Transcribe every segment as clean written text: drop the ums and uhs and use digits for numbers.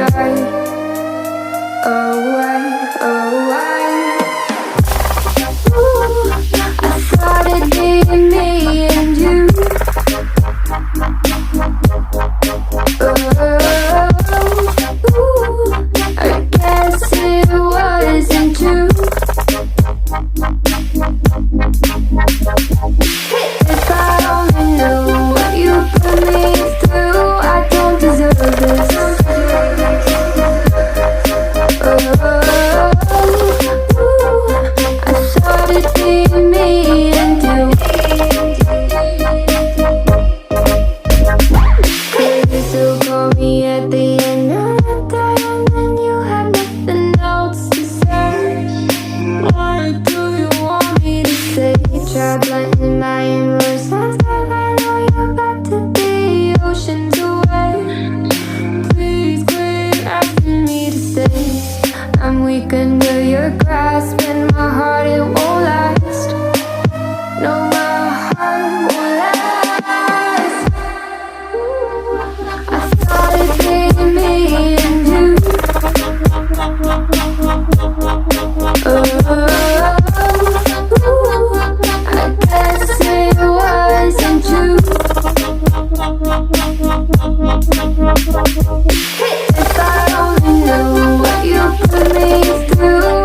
away, away. Ooh, I thought it'd be me and you. Ooh, I guess it wasn't true. If I only knew what you put me through, I don't deserve this. I thought it'd be me and you. Could you still call me at the end of the day when you have nothing else to say? What do you want me to say? Try blending my emotions, I know you're about to be oceans away. Please quit asking me to stay. I'm weak under your grasp, and my heart, it won't last. No, my heart won't last. I thought it'd be me and you. I guess it wasn't true. If I only knew what you put me through.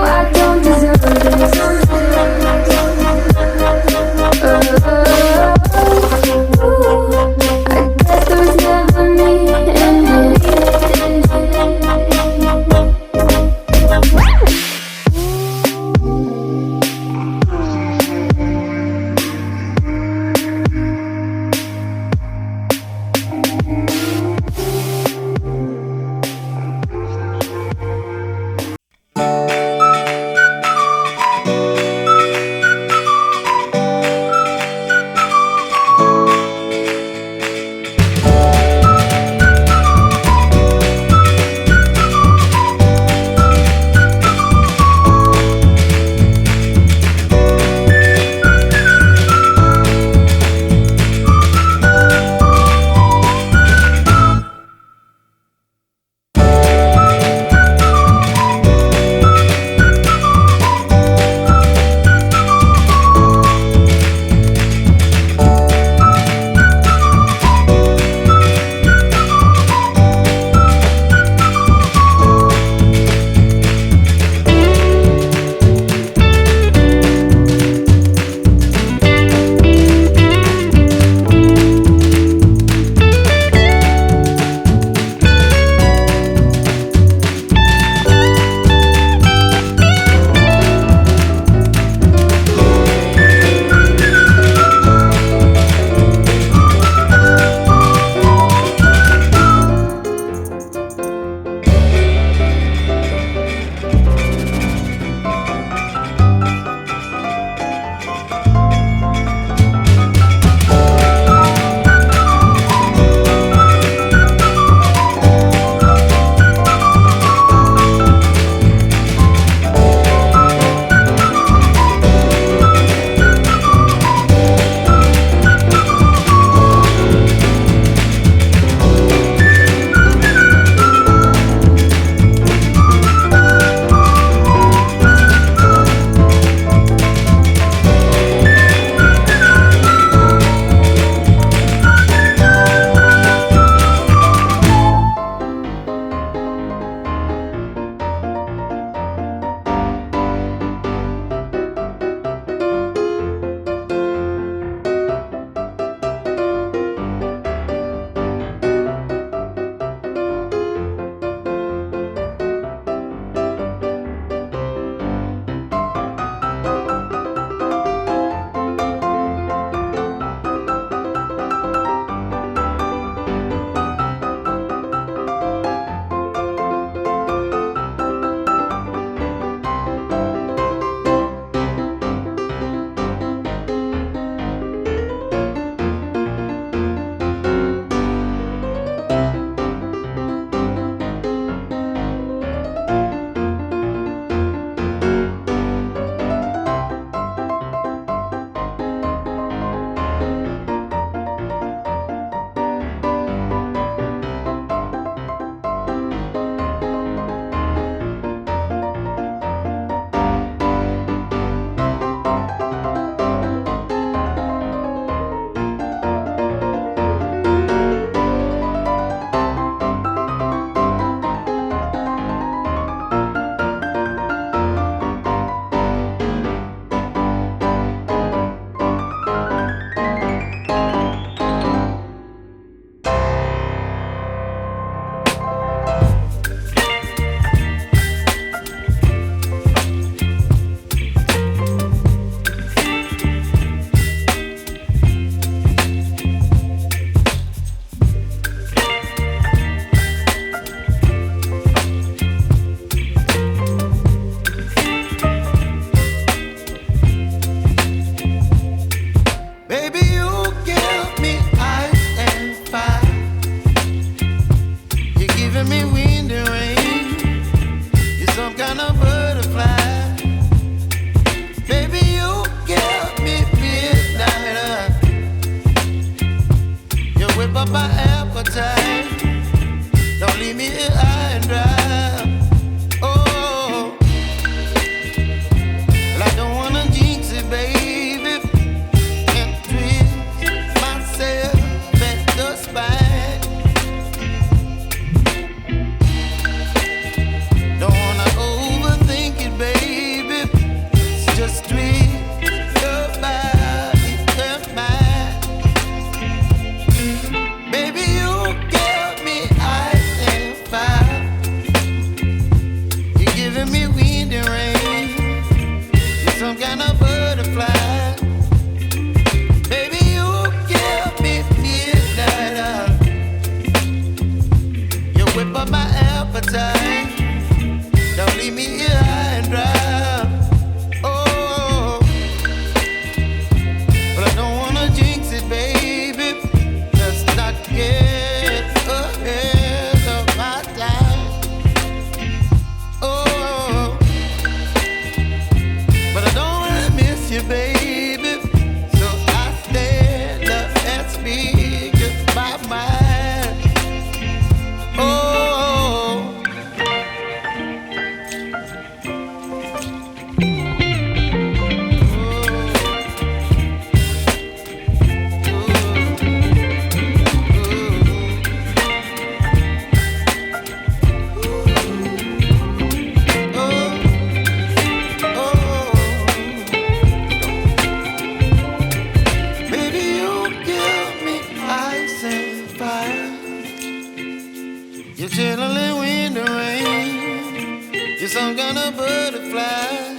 You're some kind of butterfly.